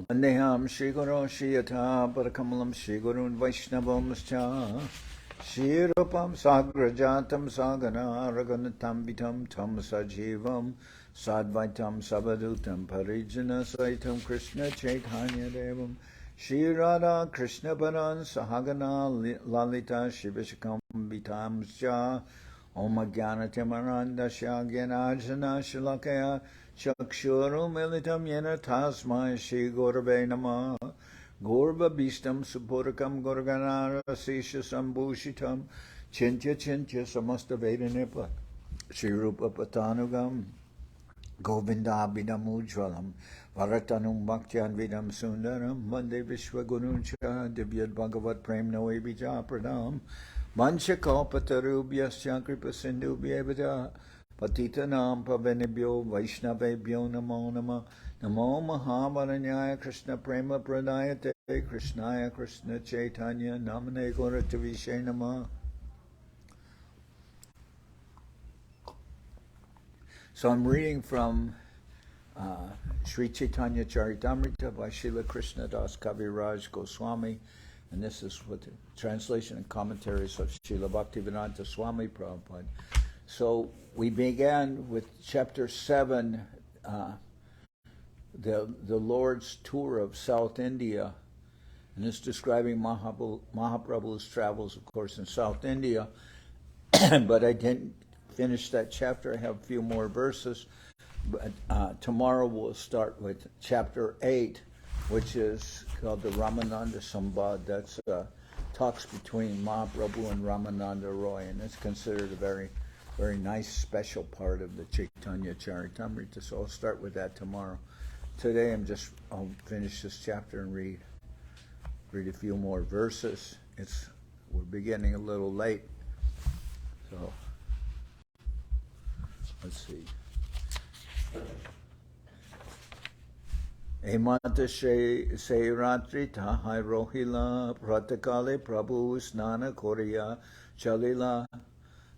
Vandeham Shri Guru Shri Yatha Parakamalam Shri Gurun Vaishnavamscha Shri Rupam Sagrajatam Sagana Raganatam Vitam Tam Sajivam Sadvaitam Sabadutam Parijana Saitam Krishna Chaitanya Devam Shri Radha Krishna Paran Sahagana Lalita Shivashakam Vitamscha Om Jnana Timaranda Shagyanajana Shalakaya Chakshuru Militam Yena Tasmai Shri Gurave Namah Gorva Bishtam Supurakam Gorganara Sisha Sambhushitam Chintya Chintya Samasta Vedanipa Shri Rupa Patanugam Govinda Abhidam Ujvalam Varatanum Bhaktyan Vidam Sundaram Vande Vishwagununcha Divyad Bhagavat Prem Noe Bija Pradam Manchakalpatarubhyasya Kripa Sindhubhyevada Patitanam Pavanebhyo Vaishnavebhyo Namo Nama Namo Mahavaranyaya Krishna Prema Pradayate Krishnaya Krishna Chaitanya Namane Gauratavishe Nama. So I'm reading from Sri Chaitanya Charitamrita by Srila Krishnadas Kaviraj Goswami, and this is with the translation and commentaries of Srila Bhaktivedanta Swami Prabhupad. So we began with chapter 7, the Lord's tour of South India, and it's describing Mahaprabhu's travels, of course, in South India. But I didn't finish that chapter. I have a few more verses. But tomorrow we'll start with chapter 8, which is called the Ramananda Sambad. That's talks between Mahaprabhu and Ramananda Roy, and it's considered a very, very nice special part of the Chaitanya Charitamrita. So I'll start with that tomorrow. Today I'll finish this chapter and read a few more verses. We're beginning a little late, so let's see. Emata se ratri tahai rohila pratakale prabhu snana korea chalila.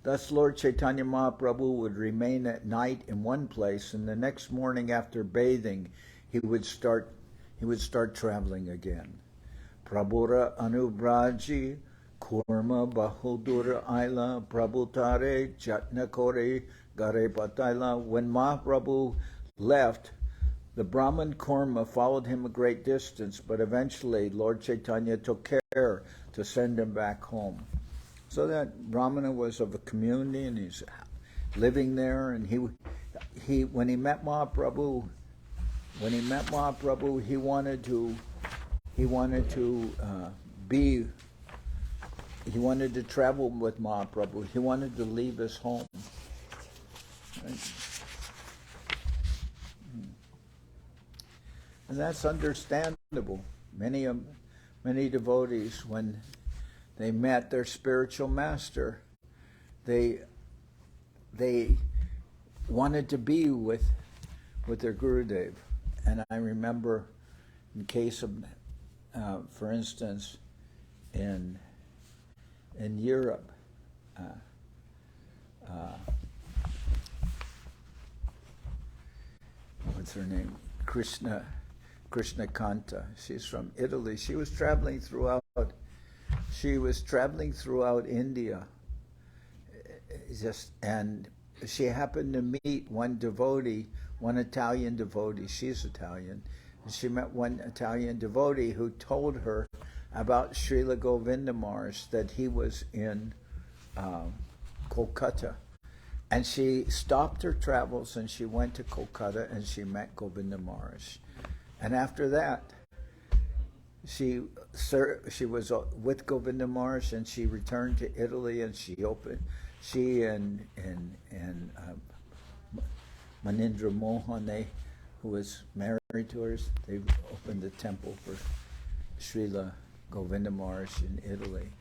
Thus Lord Chaitanya Mahaprabhu would remain at night in one place, and the next morning after bathing he would start traveling again. Prabhura anubraji kurma bahudura aila prabhutare jatna kore gare pataila. When Mahaprabhu left, the Brahman Kurma followed him a great distance, but eventually Lord Chaitanya took care to send him back home. So that Brahmana was of a community, and he's living there. And when he met Mahaprabhu, he wanted to travel with Mahaprabhu. He wanted to leave his home. Right? And that's understandable. Many devotees, when they met their spiritual master, they wanted to be with their Gurudev. And I remember, in case of, for instance, in Europe, what's her name? Krishna Kanta. She's from Italy. She was traveling throughout India. And she happened to meet one Italian devotee. She's Italian. And she met one Italian devotee who told her about Srila Govinda Maharaj, that he was in Kolkata. And she stopped her travels and she went to Kolkata and she met Govinda Maharaj. And after that, she was with Govinda Maharaj, and she returned to Italy, and she and Manindra Mohan, who was married to her, they opened a temple for Srila Govinda Maharaj in Italy.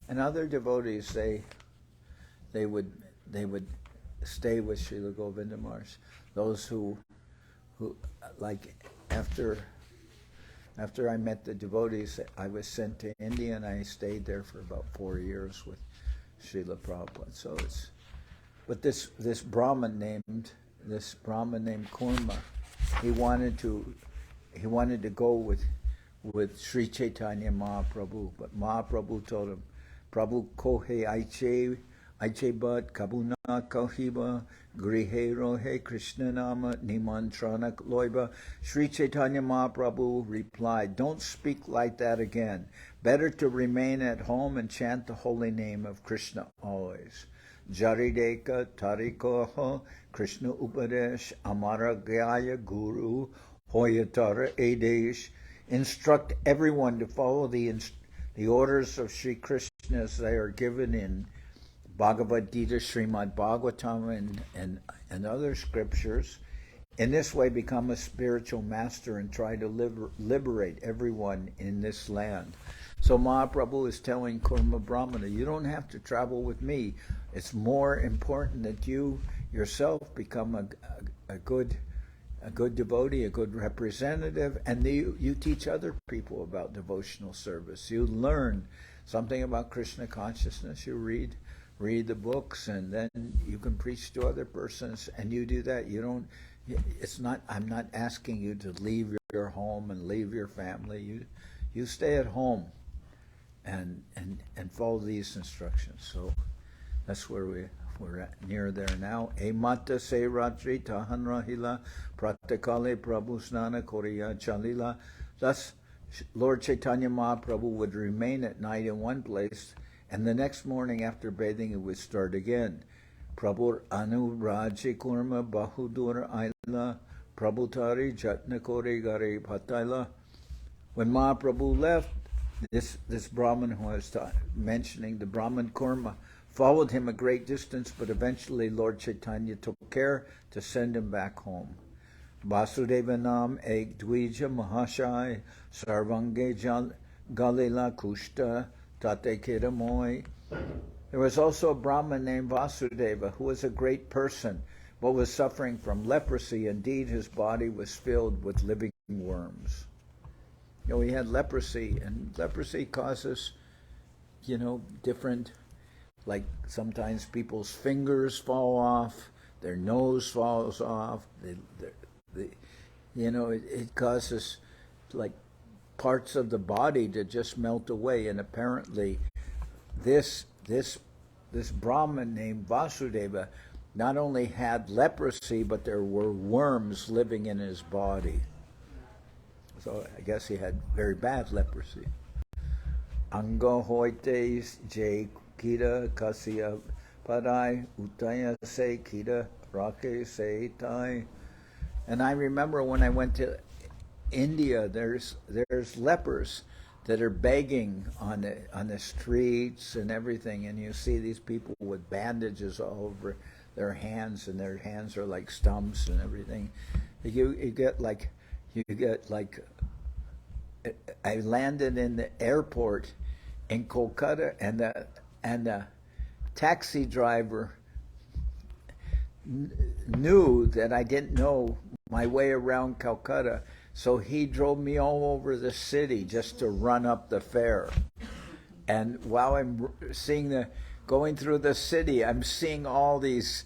And other devotees, they would stay with Srila Govinda Maharaj. Those who like after I met the devotees, I was sent to India, and I stayed there for about 4 years with Srila Prabhupada. So but this Brahman named Kurma, he wanted to he wanted to go with Sri Chaitanya Mahaprabhu, but Mahaprabhu told him, Prabhu kohe aiche bat kabuna kahiba grihe rohe Krishna nama nimantrana loiba. Sri Chaitanya Mahaprabhu replied, don't speak like that again. Better to remain at home and chant the holy name of Krishna always. Jarideka tarikoho Krishna upadesh amara gaya guru hoyatara edesh. Instruct everyone to follow the orders of Sri Krishna as they are given in Bhagavad Gita, Srimad Bhagavatam, and other scriptures. In this way, become a spiritual master and try to liberate everyone in this land. So Mahaprabhu is telling Kurma Brahmana, you don't have to travel with me. It's more important that you yourself become a good devotee, a good representative, and you teach other people about devotional service. You learn something about Krishna consciousness. You read the books, and then you can preach to other persons, and you do that. You don't. It's not. I'm not asking you to leave your home and leave your family. You stay at home, and follow these instructions. So that's where we're at, near there now. E mata se ratri tahan rahila pratakale prabhu snana koriya chalila. Thus, Lord Chaitanya Mahaprabhu would remain at night in one place, and the next morning after bathing he would start again. Prabhu anu raji kurma bahudur aila prabhutari jatna kori gare pataila. When Mahaprabhu left, this Brahman who I was mentioning, the Brahman Kurma, followed him a great distance, but eventually Lord Chaitanya took care to send him back home. Vasudevanam ek dvija mahashai sarvange galila kushta tate kiramoy. There was also a Brahman named Vasudeva who was a great person, but was suffering from leprosy. Indeed, his body was filled with living worms. He had leprosy, and leprosy causes, different, like sometimes people's fingers fall off, their nose falls off, it causes like parts of the body to just melt away. And apparently this Brahman named Vasudeva not only had leprosy, but there were worms living in his body. So I guess he had very bad leprosy. Anga hoites je kita kasya padai utaya se kita rake se tai. And I remember when I went to India, there's lepers that are begging on the streets and everything, and you see these people with bandages all over their hands, and their hands are like stumps and everything. You get like I landed in the airport in Kolkata, and the taxi driver knew that I didn't know my way around Calcutta, so he drove me all over the city just to run up the fare. And while I'm going through the city, I'm seeing all these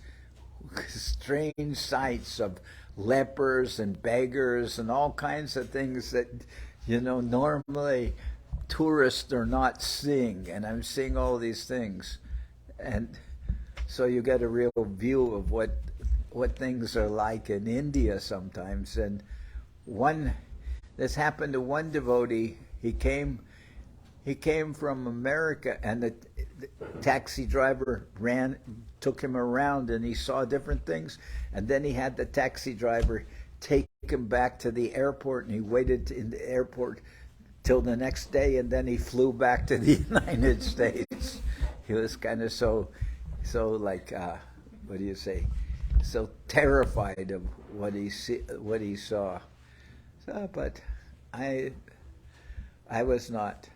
strange sights of lepers and beggars and all kinds of things that, normally tourists are not seeing. And I'm seeing all these things. And so you get a real view of what things are like in India sometimes. And this happened to one devotee. He came from America, and the taxi driver took him around, and he saw different things. And then he had the taxi driver take him back to the airport, and he waited in the airport till the next day, and then he flew back to the United States. He was kind of so like, what do you say? So terrified of what he saw. So, but I was not.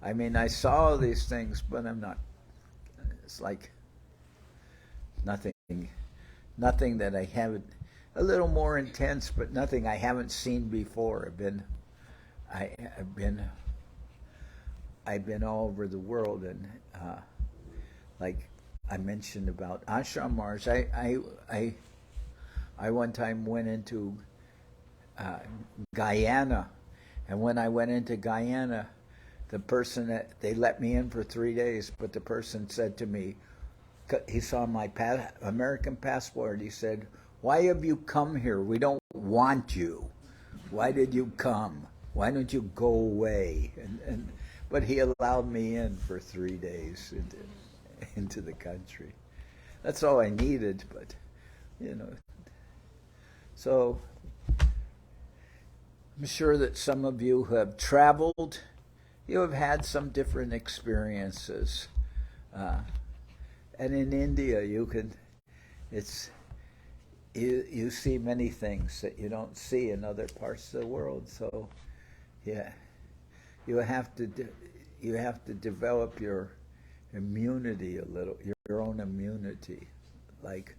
I mean, I saw these things, but I'm not. It's like nothing that I haven't. A little more intense, but nothing I haven't seen before. I've been all over the world, and like I mentioned about Ashram Mars. I one time went into Guyana. And when I went into Guyana, the person they let me in for 3 days, but the person said to me, he saw my American passport. He said, "Why have you come here? We don't want you. Why did you come? Why don't you go away?" But he allowed me in for 3 days into the country. That's all I needed, but, So I'm sure that some of you who have traveled, you have had some different experiences. And in India, you see many things that you don't see in other parts of the world. So, yeah, you have to develop your immunity a little, your own immunity. Like,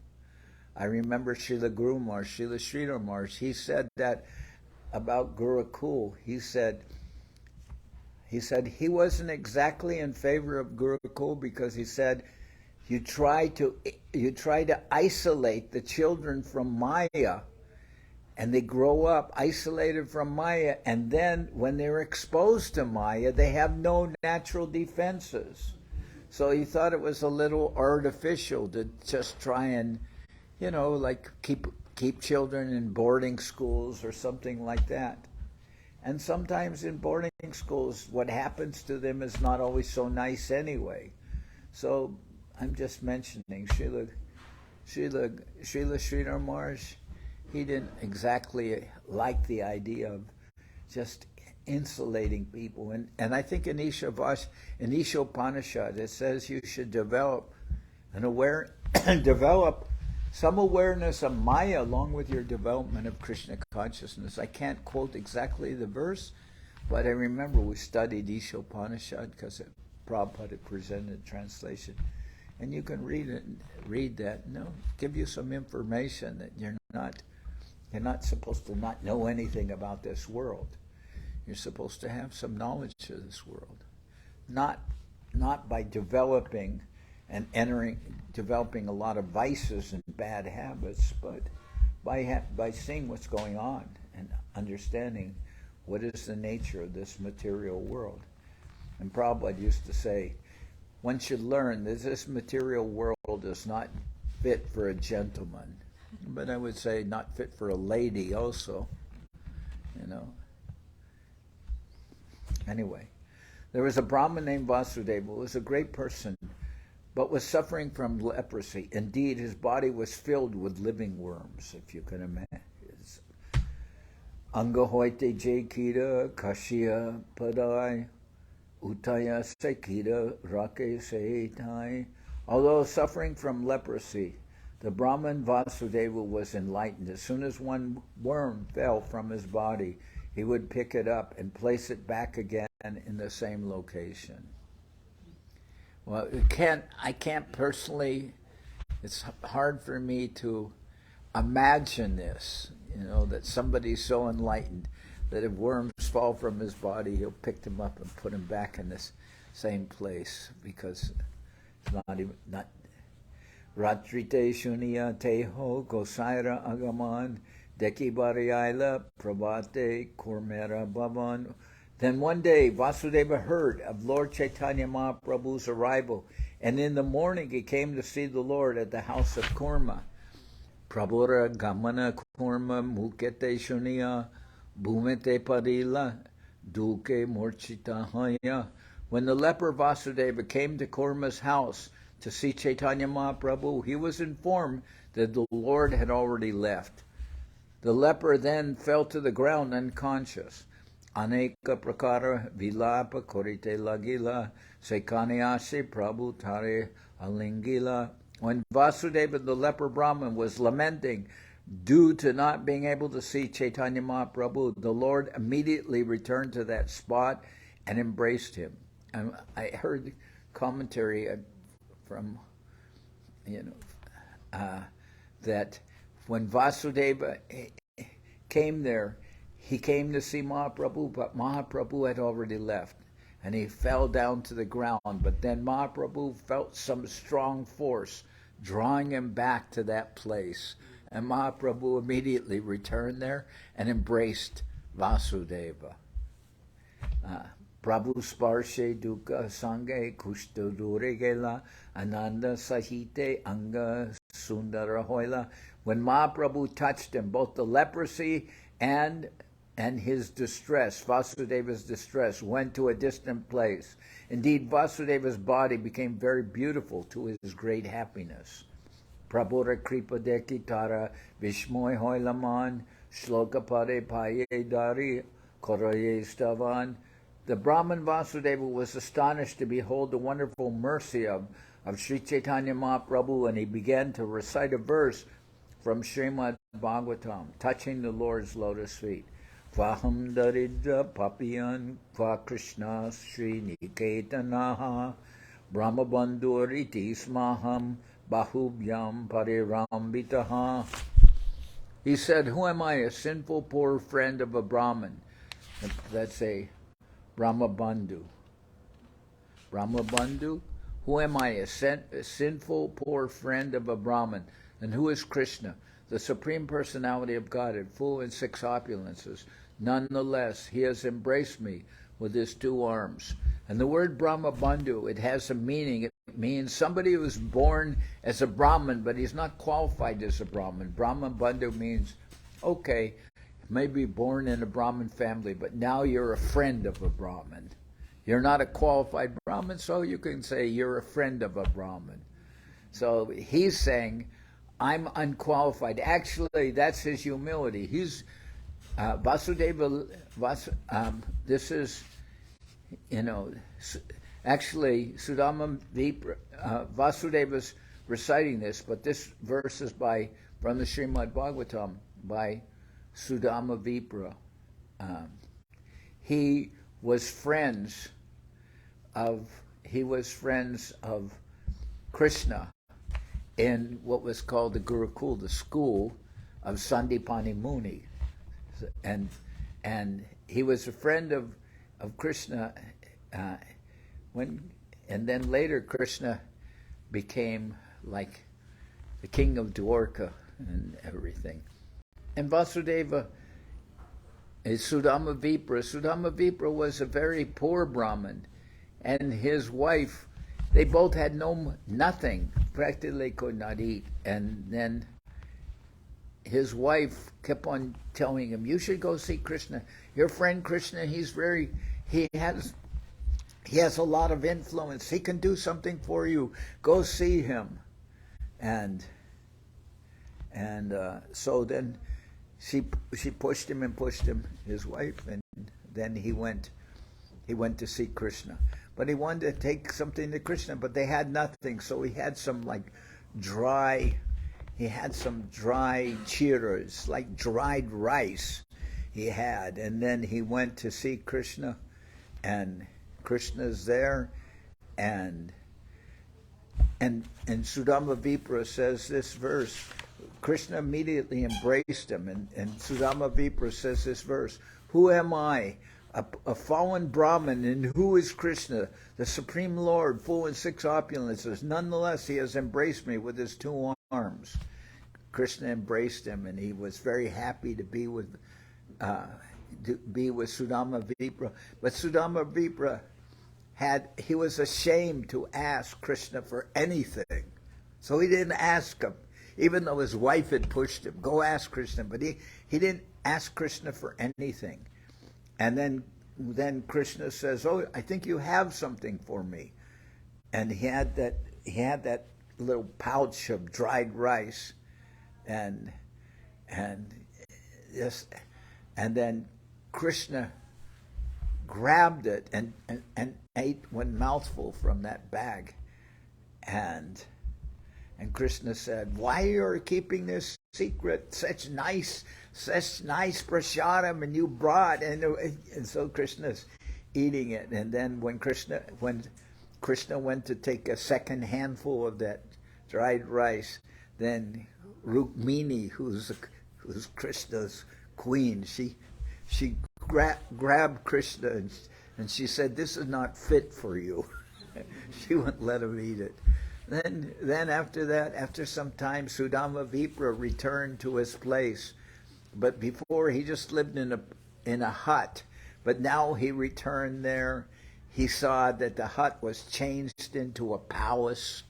I remember Srila Guru Maharaj, Srila Sridhar Maharaj, he said that about Gurukul. He said he wasn't exactly in favor of Gurukul because he said you try to isolate the children from Maya, and they grow up isolated from Maya, and then when they're exposed to Maya, they have no natural defenses. So he thought it was a little artificial to just try and, like keep children in boarding schools or something like that. And sometimes in boarding schools, what happens to them is not always so nice anyway. So I'm just mentioning Srila Sridhar Maharaj, he didn't exactly like the idea of just insulating people. And I think in Isha Upanishad, it says you should develop some awareness of Maya along with your development of Krishna consciousness. I can't quote exactly the verse, but I remember we studied Isha Upanishad because Prabhupada had presented a translation. And you can read that, give you some information that you're not supposed to not know anything about this world. You're supposed to have some knowledge of this world. Not by developing a lot of vices and bad habits, but by seeing what's going on and understanding what is the nature of this material world. And Prabhupada used to say, one should learn that this material world is not fit for a gentleman, but I would say not fit for a lady also, Anyway, there was a Brahman named Vasudeva who was a great person, but was suffering from leprosy. Indeed, his body was filled with living worms, if you can imagine. Angahoite Jaikita, Kashya Padai, Utaya Sekita, Rake Seitai. Although suffering from leprosy, the Brahman Vasudeva was enlightened. As soon as one worm fell from his body, he would pick it up and place it back again in the same location. Well, I can't personally, it's hard for me to imagine this, that somebody's so enlightened that if worms fall from his body, he'll pick them up and put them back in this same place, because it's not Ratrite Shunya Teho Gosaira Agaman Deki Bariaila Prabhate Kurmera Bhavan. Then one day Vasudeva heard of Lord Chaitanya Mahaprabhu's arrival, and in the morning he came to see the Lord at the house of Kurma. Prabhura Gamana Kurma Mukete Shunya Bhumete Padila Duke Murchita Haya. When the leper Vasudeva came to Kurma's house to see Chaitanya Mahaprabhu, he was informed that the Lord had already left. The leper then fell to the ground unconscious. Aneka prakara vilapa korite lagila sekanyasi prabhu tare alingila. When Vasudeva the leper Brahman was lamenting due to not being able to see Chaitanya Mahaprabhu, the Lord immediately returned to that spot and embraced him. And I heard commentary from, that when Vasudeva came there, he came to see Mahaprabhu, but Mahaprabhu had already left, and he fell down to the ground. But then Mahaprabhu felt some strong force drawing him back to that place, And Mahaprabhu immediately returned there and embraced Vasudeva. Prabhu sparshe dukkha sange kushta duregela ananda sahite anga sundara hoila. When Mahaprabhu touched him, both the leprosy and his distress, Vasudeva's distress, went to a distant place. Indeed, Vasudeva's body became very beautiful to his great happiness. Prabhura kripa dekitara vishmoy hoilaman shlokapade paye dari koraye stavan. The Brahman Vasudeva was astonished to behold the wonderful mercy of Sri Chaitanya Mahaprabhu, and he began to recite a verse from Srimad Bhagavatam, touching the Lord's lotus feet. Vaham daridra papiyan kva Krishna Sri Niketanaha Brahma bandhuriti smaham bahubhyam parirambitaha. He said, who am I, a sinful poor friend of a Brahman? That's a Brahma Bandhu. Brahma Bandhu? Who am I, a sinful poor friend of a Brahman? And who is Krishna, the Supreme Personality of Godhead, full in 6 opulences? Nonetheless, he has embraced me with his 2 arms. And the word Brahma Bandhu, it has a meaning. It means somebody who was born as a Brahman, but he's not qualified as a Brahman. Brahma Bandhu means, okay, maybe born in a Brahmin family, but now you're a friend of a Brahmin. You're not a qualified Brahmin, so you can say you're a friend of a Brahmin. So he's saying, I'm unqualified. Actually, that's his humility. He's Vasudeva. This is, actually Sudama Vipra. Vasudeva's reciting this, but this verse is from the Srimad Bhagavatam by Sudama Vipra. He was friends of Krishna in what was called the Gurukul, the school of Sandipani Muni, and he was a friend of Krishna. And then later Krishna became like the king of Dwarka and everything. And Vasudeva is Sudama Vipra. Sudama Vipra was a very poor Brahmin, and his wife, they both had nothing, practically could not eat. And then his wife kept on telling him, you should go see Krishna. Your friend Krishna, he has a lot of influence. He can do something for you. Go see him. And so then she pushed him, his wife, and then he went to see Krishna. But he wanted to take something to Krishna, but they had nothing. So he had some dry chiras, like dried rice he had. And then he went to see Krishna, and Krishna's there, and Sudama Vipra says this verse. Krishna immediately embraced him, and Sudama Vipra says this verse, who am I, a fallen Brahmin, and who is Krishna, the Supreme Lord, full in 6 opulences? Nonetheless, he has embraced me with his 2 arms. Krishna embraced him, and he was very happy to be with Sudama Vipra. But Sudama Vipra he was ashamed to ask Krishna for anything. So he didn't ask him, even though his wife had pushed him, go ask Krishna. But he didn't ask Krishna for anything. And then Krishna says, oh, I think you have something for me. And he had that little pouch of dried rice, and then Krishna grabbed it and ate 1 mouthful from that bag. And Krishna said, why are you keeping this secret? Such nice prasadam, and you brought, and so Krishna's eating it. And then when Krishna went to take a second handful of that dried rice, then Rukmini, who's Krishna's queen, she grabbed Krishna and she said, this is not fit for you. She wouldn't let him eat it. Then after that, after some time, Sudama Vipra returned to his place. But before, he just lived in a hut. But now he returned there. He saw that the hut was changed into a palace,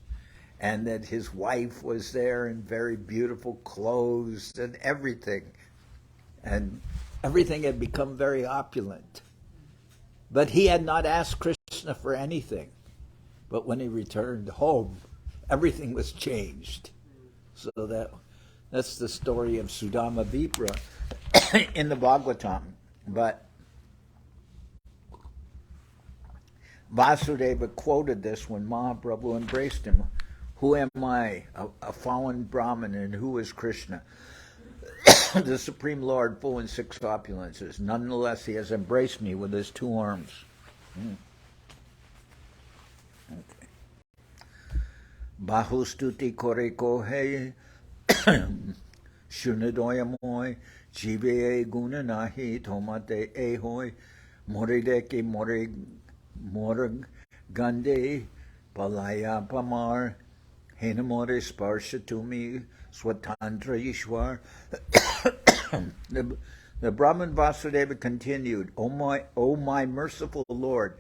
and that his wife was there in very beautiful clothes and everything. And everything had become very opulent. But he had not asked Krishna for anything. But when he returned home, everything was changed. So that's the story of Sudama Vipra in the Bhagavatam. But Vasudeva quoted this when Mahaprabhu embraced him. Who am I, a fallen Brahman, and who is Krishna? The Supreme Lord, full in six opulences. Nonetheless, he has embraced me with his two arms. Okay. Bahustuti kore kohe shunadoyamoy jive guna nahi tomate ehoy morideki morag gande palaya pamar henamore sparsha tumi swatantra ishwar. The Brahman Vasudeva continued, O my merciful Lord,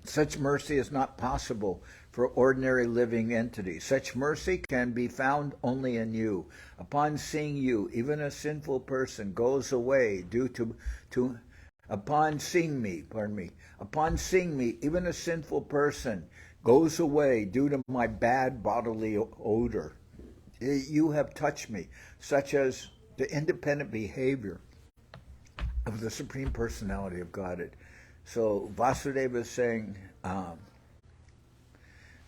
such mercy is not possible for ordinary living entities. Such mercy can be found only in you. Upon seeing you, even a sinful person goes away upon seeing me, even a sinful person goes away due to my bad bodily odor. You have touched me, such as the independent behavior of the Supreme Personality of Godhead. So Vasudeva is saying,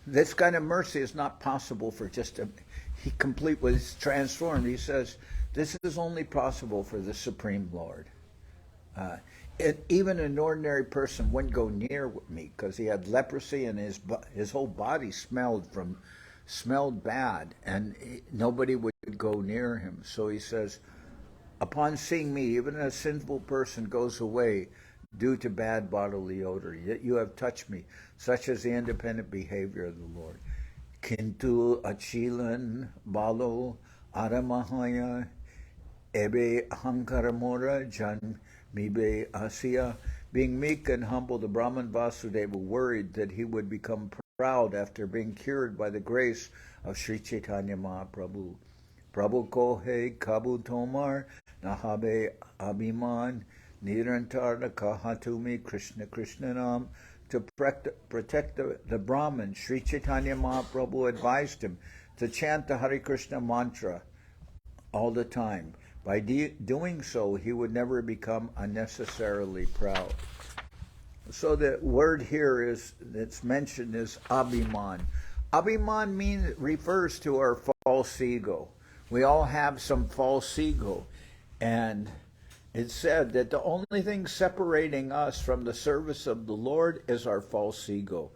this kind of mercy is not possible for he complete was transformed. He says, this is only possible for the Supreme Lord. Even an ordinary person wouldn't go near me because he had leprosy and his whole body smelled bad, and nobody would go near him. So he says, upon seeing me, even a sinful person goes away due to bad bodily odor. Yet you have touched me, such as the independent behavior of the Lord. Kintu achilan balo aramahaya ebe hankaramora jan mibe asya. Being meek and humble, the Brahman Vasudeva worried that he would become proud after being cured by the grace of Sri Chaitanya Mahaprabhu. Prabhu kohe kabu tomar nahabe abhiman nirantar kahatumi Krishna Krishna nam. To protect the Brahman, Sri Chaitanya Mahaprabhu advised him to chant the Hare Krishna mantra all the time. By doing so, he would never become unnecessarily proud. So the word here that's mentioned is abhiman. Abhiman refers to our false ego. We all have some false ego, and it's said that the only thing separating us from the service of the Lord is our false ego.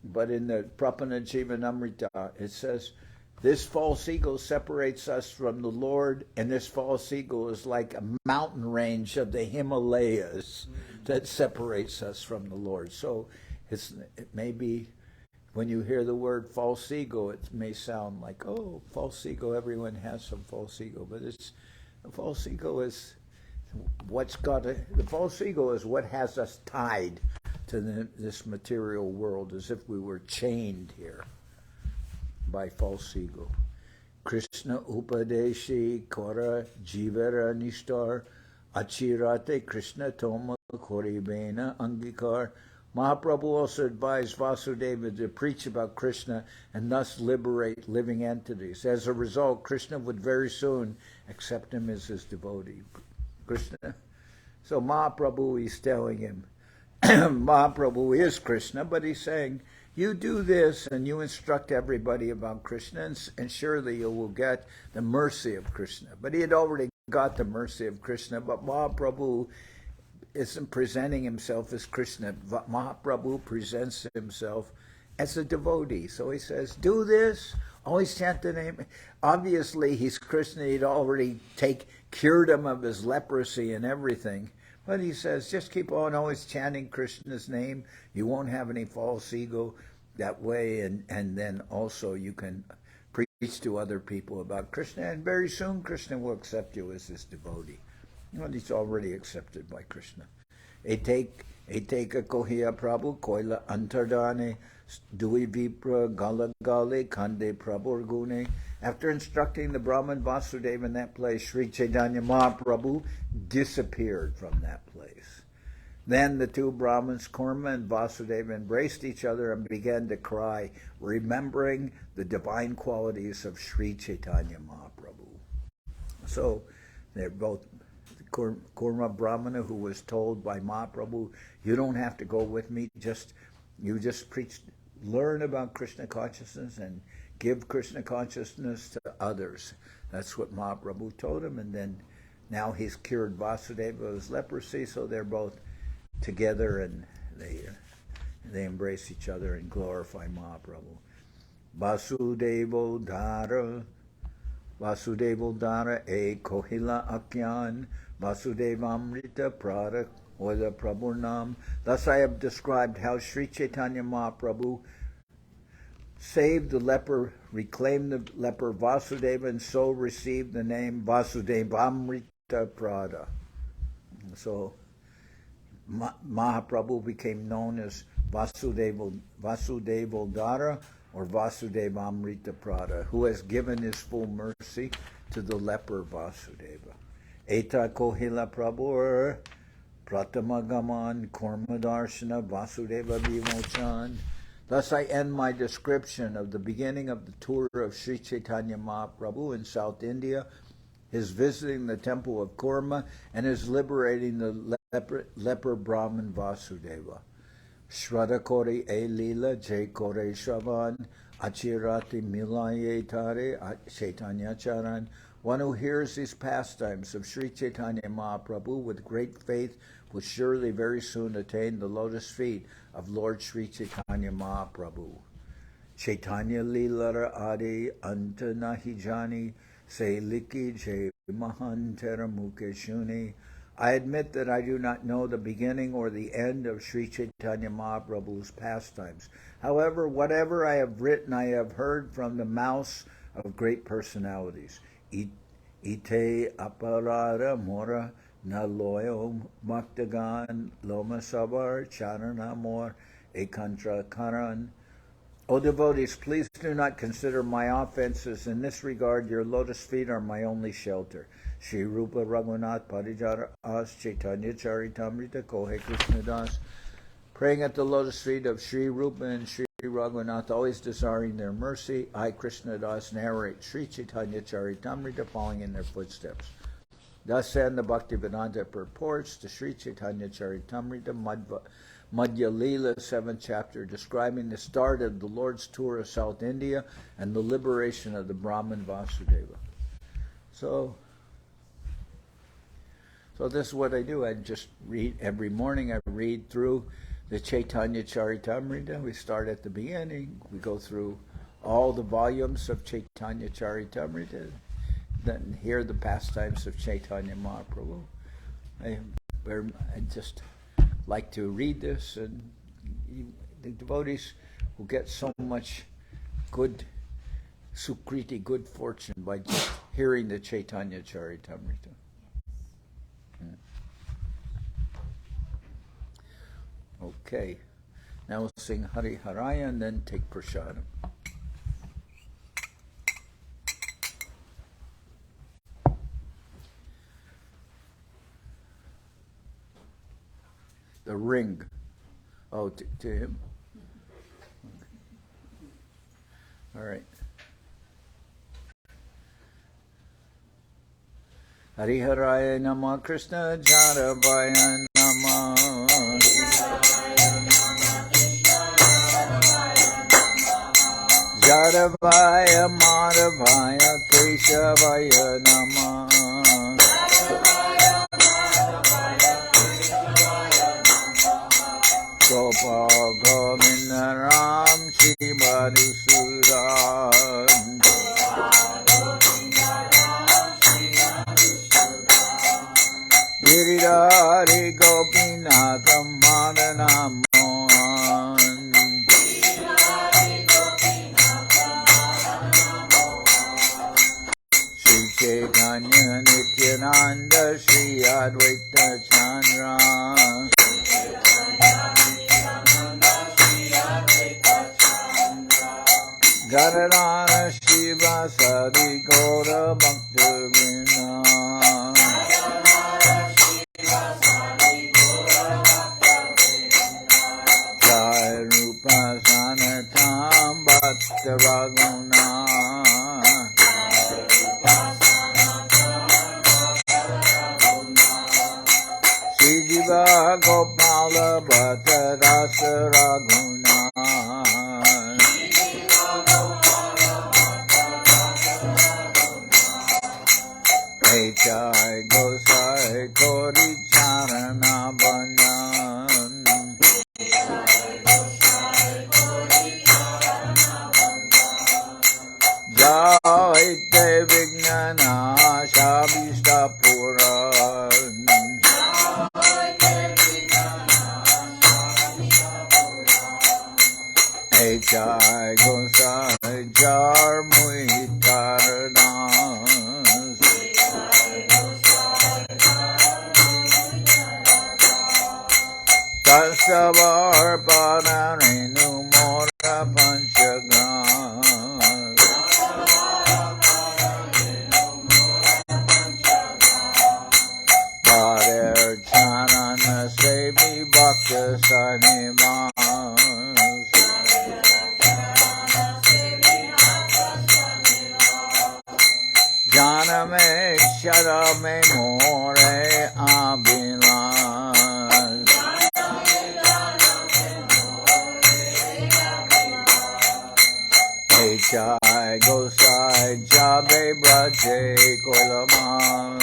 But in the Prapana Jivanamrita, it says, this false ego separates us from the Lord, and this false ego is like a mountain range of the Himalayas that separates us from the Lord. So it may be, when you hear the word false ego, it may sound like, oh, false ego, everyone has some false ego. But the false ego is the false ego is what has us tied to this material world, as if we were chained here by false ego. Krishna Upadeshi Kora Jivara Nishtar Achirate Krishna Toma Koribena Angikar. Mahaprabhu also advised Vasudeva to preach about Krishna and thus liberate living entities. As a result, Krishna would very soon accept him as his devotee. Krishna. So Mahaprabhu is telling him, Mahaprabhu is Krishna, but he's saying, you do this and you instruct everybody about Krishna, and surely you will get the mercy of Krishna. But he had already got the mercy of Krishna, but Mahaprabhu isn't presenting himself as Krishna. Mahaprabhu presents himself as a devotee. So he says, do this, always chant the name. Obviously, he's Krishna. He'd already cured him of his leprosy and everything. But he says, just keep on always chanting Krishna's name. You won't have any false ego. that way, and then also you can preach to other people about Krishna, and very soon Krishna will accept you as his devotee. Well, he's already accepted by Krishna. Eteka kohiya Prabhu koila antardane dui vipra gala gale kande Prabhu gune. After instructing the Brahman Vasudev in that place, Sri Chaitanya Mahaprabhu disappeared from that place. Then the two Brahmins, Kurma and Vasudev, embraced each other and began to cry, remembering the divine qualities of Sri Chaitanya Mahaprabhu. So they're both Kurma Brahmana, who was told by Mahaprabhu, you don't have to go with me, you just preach, learn about Krishna consciousness and give Krishna consciousness to others. That's what Mahaprabhu told him, and then now he's cured Vasudeva of his leprosy, so they're both together and they embrace each other and glorify Mahaprabhu. Vasudevamrita-prada e kohila akyan Vasudevamrita-prada or the Prabhu Nam. Thus I have described how Sri Chaitanya Mahaprabhu saved the leper, reclaimed the leper Vasudeva, and so received the name Vasudevamrita-prada. So Mahaprabhu became known as Vasudevamrita or Vasudevamrita-prada, who has given his full mercy to the leper Vasudeva. Eta kohila Prabhu pratamagaman kurma-darshana Vasudeva vimochan. Thus I end my description of the beginning of the tour of Sri Chaitanya Mahaprabhu in South India, his visiting the temple of Kurma, and his liberating the leper Brahman Vasudeva. Shraddha kore e lila jay kore shravan achirati milaye tare Chaitanya charan. One who hears these pastimes of Sri Chaitanya Mahaprabhu with great faith will surely very soon attain the lotus feet of Lord Sri Chaitanya Mahaprabhu. Chaitanya Lilara Adi Anta Nahijani Se Liki Jay Mahantera Mukhe Shuni. I admit that I do not know the beginning or the end of Sri Chaitanya Mahaprabhu's pastimes. However, whatever I have written, I have heard from the mouths of great personalities. Ite aparara mora naloyo maktagan loma sabar charana mor ekantra karan. O devotees, please do not consider my offenses. In this regard, your lotus feet are my only shelter. Sri Rupa Raghunath Parijara As Chaitanya Charitamrita Kohe Krishnadas. Praying at the lotus feet of Sri Rupa and Sri Raghunath, always desiring their mercy, I, Krishnadas, narrate Sri Chaitanya Charitamrita, following in their footsteps. Thus end the Bhaktivedanta purports to Sri Chaitanya Charitamrita, Madhya-lila, 7th chapter, describing the start of the Lord's tour of South India and the liberation of the Brahman Vasudeva. So this is what I do. I just read every morning. I read through the Chaitanya Charitamrita. We start at the beginning. We go through all the volumes of Chaitanya Charitamrita. Then hear the pastimes of Chaitanya Mahaprabhu. I just like to read this, and the devotees will get so much good sukriti, good fortune, by just hearing the Chaitanya Charitamrita. Okay, now we'll sing Hari Haraya and then take prasadam. The ring. Oh, to him? Okay. All right. Hari Haraya Nama Krishna Jaravaya Nama Jaravaya Madhavaya Keshavaya Nama Gopal Govinda Ram Shri Madhusudan Giridhari Gopinatham Madanam Mohan Nityananda Shri Advaita Chandra Gadadhara Shiva Sadi Gaura Bhaktivedanta Jai Rupa Sanatam Bhatta Raguna Sri Jiva Gopala Bhatta Rasa Raguna Jai Gosai Kori Charana Bandhan Jai Te Vignana Shabishta Puran Jai Gosai Jar Muitaradan Tasavar Padarenu Mora Panchagan Pader Chanana Sevi Bhakta Sanimas Janame Sharame More Abhilas Jai Gosai Jabe Braje Kolamas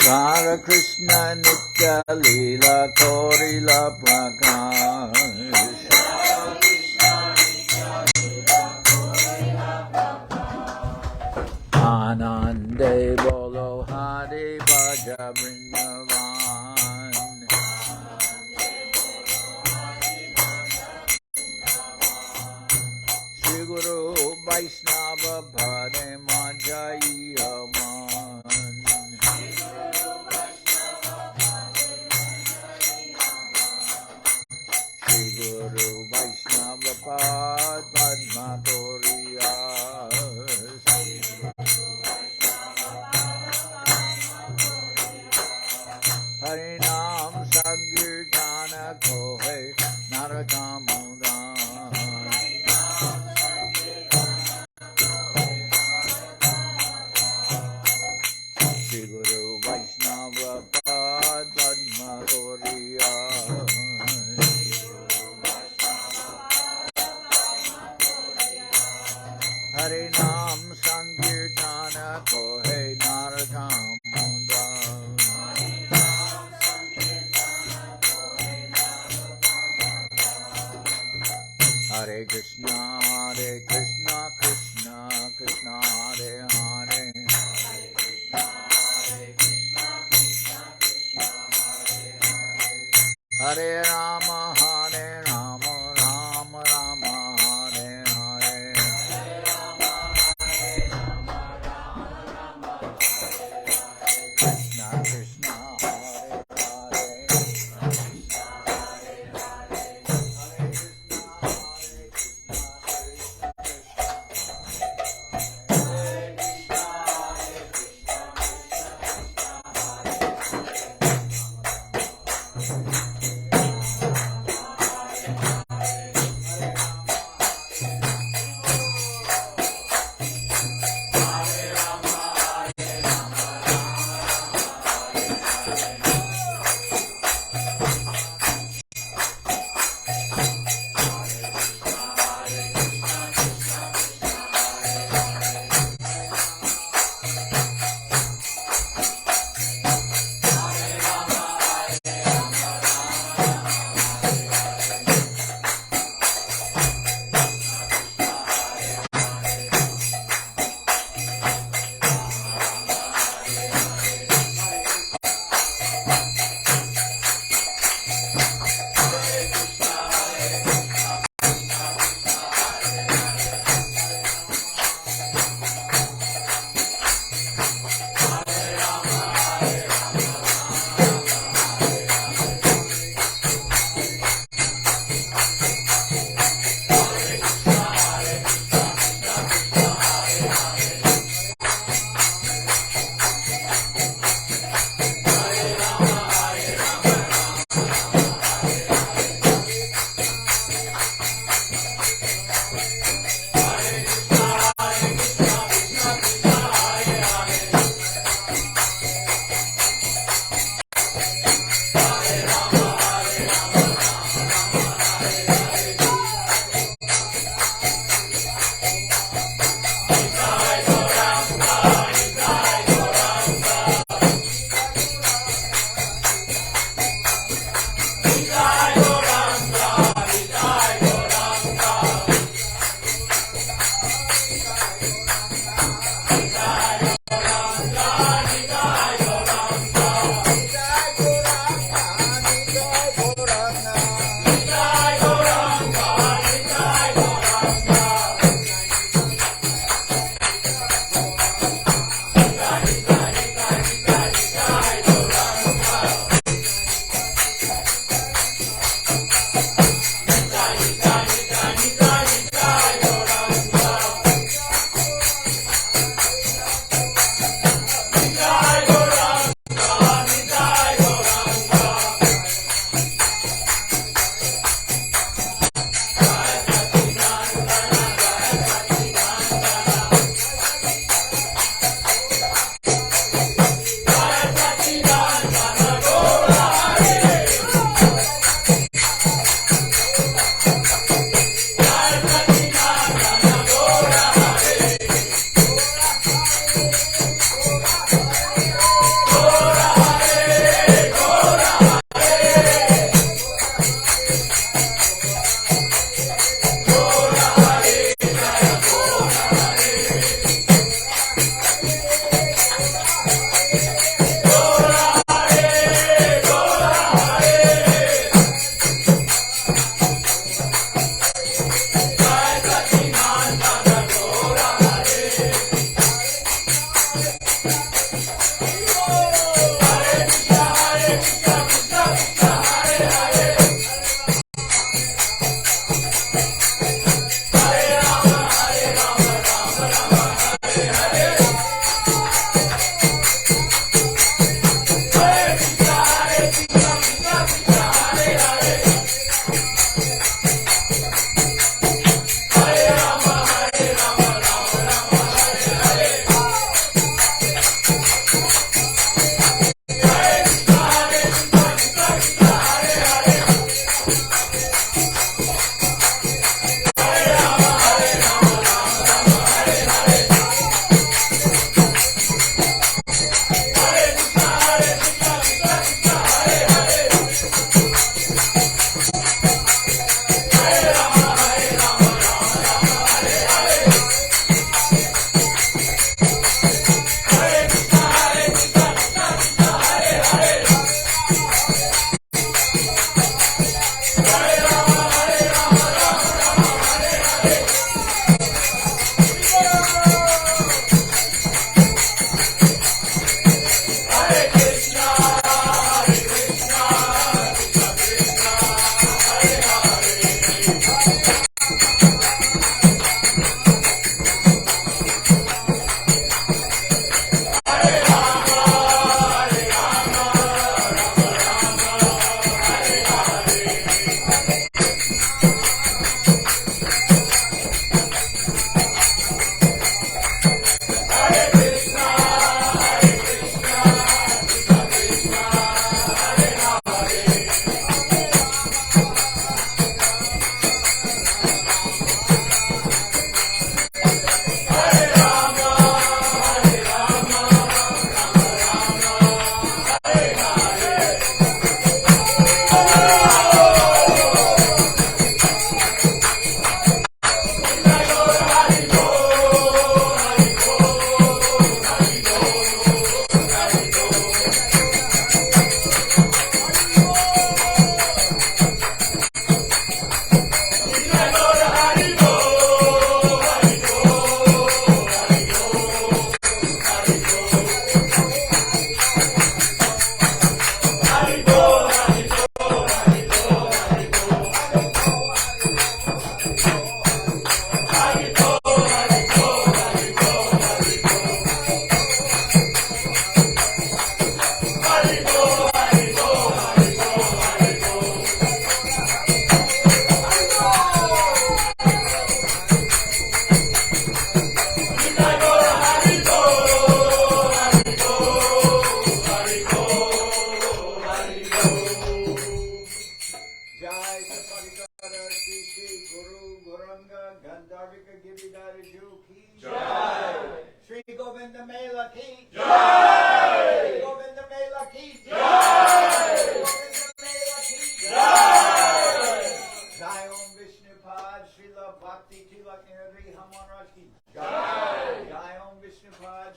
Radha Krishna Nitya Lila Korila Prakash Anande Bolo Hari Bhaja Vrindavan Shri Guru Vaishnava Bhade Majai Aman Shri Guru Vaishnava Pad Padma Toriyas Harinam Sankirtana Kohe Narakamudan Shri Guru Vaishnava Pad Padma Toriyas Harinam Sankirtana Kohe Narakamudan Hare Krishna, Krishna Krishna, Hare Hare Hare Rama, Rama Rama, Hare Hare Krishna Krishna, Hare Hare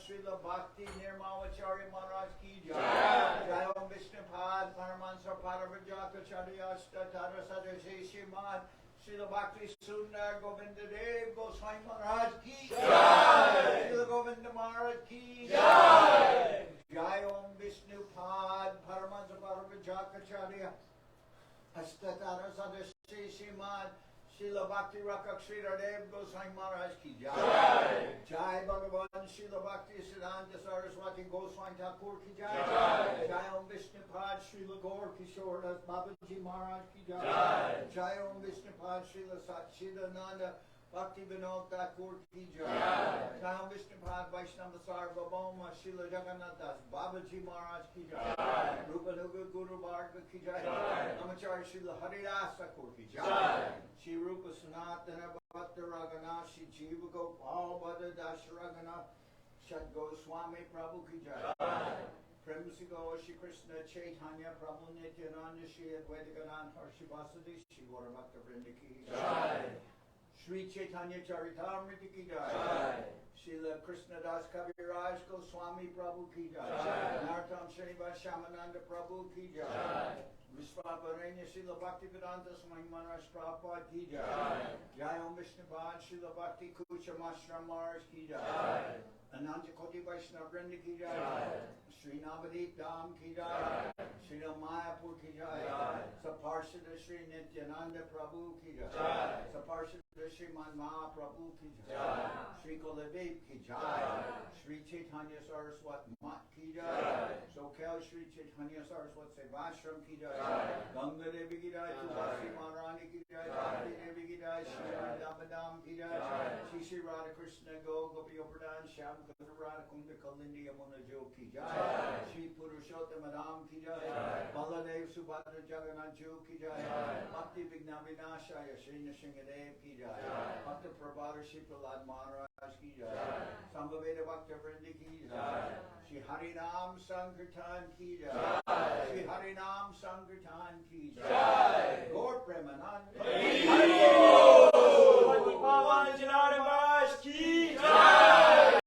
Srila Bhakti-Nirmawacharya Maharaj ki jai. Jai Om Vishnupad Paramahansa-Bhattacharya Tara Sadasi Srimad Srila Bhakti Sundar Govinda Dev Goswami Maharaj ki jai. Srila Govinda Maharaj ki jai. Jai Om Vishnupad Paramahansa-Bhattacharya Tara Sadasi Srimad Srila Bhakti Rakak Sridhar Dev Goswami Maharaj ki jai. Jai Bhagavan Srila Bhakti Siddhanta Saraswati Goswami Thakur ki jai. Jai Om Vishnupad Srila Gaur Kishore Das Babaji Maharaj ki jai. Jai Om Vishnupad Srila Satchidananda Bhaktivedanta Thakur ki jai. Jai Om Vishnupad Vaishnava Sarvabhauma Srila Jagannath Babaji Maharaj ki jai. Rupa Nuga Guru Bhargava ki jai. Namacharya Srila Haridas Thakur ki jai. Shri Rupa Sanatana Bhatta Ragana Shri Jiva Gopal Bhatta Dasharagana Shad Goswami Prabhu ki jai. Premsigo Shri Krishna Chaitanya Prabhu Nityananda Shri Advaita Gadadhar Shri Vasudev Shri Vishwarup Bhaktivinoda ki jai. Sri Chaitanya Charitamrita ki jai. Srila Krishnadas Kaviraj Goswami Prabhu ki jai. Janardan Srila Prabhu ki jai. Vishwarup Srila Bhaktivedanta Swami Prabhupad ki jai. Jai Om Vishnuvad Srila Bhakti Ashram Maharaj ki jai. Ananta Koti Vaishnava Vrinda ki jai. Sri Navadip Dham ki jai. Srila Mayapur ki jai. Saparshada Sri Nityananda Prabhu ki jai. Saparshada Sri Mahaprabhu ki jai. Sri Kuladip ki jai. Sri Chaitanya Saraswat Mat ki jai. Soquel Sri Chaitanya Saraswat Seva Ashram ki jai. Ganga Devi ki jai. Tulasi Maharani ki jai. Bhakti Devi ki jai. Sri Radha ki jai. Sri Radha Krishna Gopi Pradhan Shyam Radha Kunda Kalindi Yamuna Jo ki jai. Sri Purushottam Adam ki jai. Baladev Subhadra Jagannath Jo ki jai. Bhakti Vigna Vinashaya Sri Nishingadev ki jai. Bhakti Prabhata Sripad Maharaj ki jai. Sambhaveda Bhaktivinoda ki jai. Shri Harinam Sankirtan ki jai. Shri Harinam Sankirtan ki jai.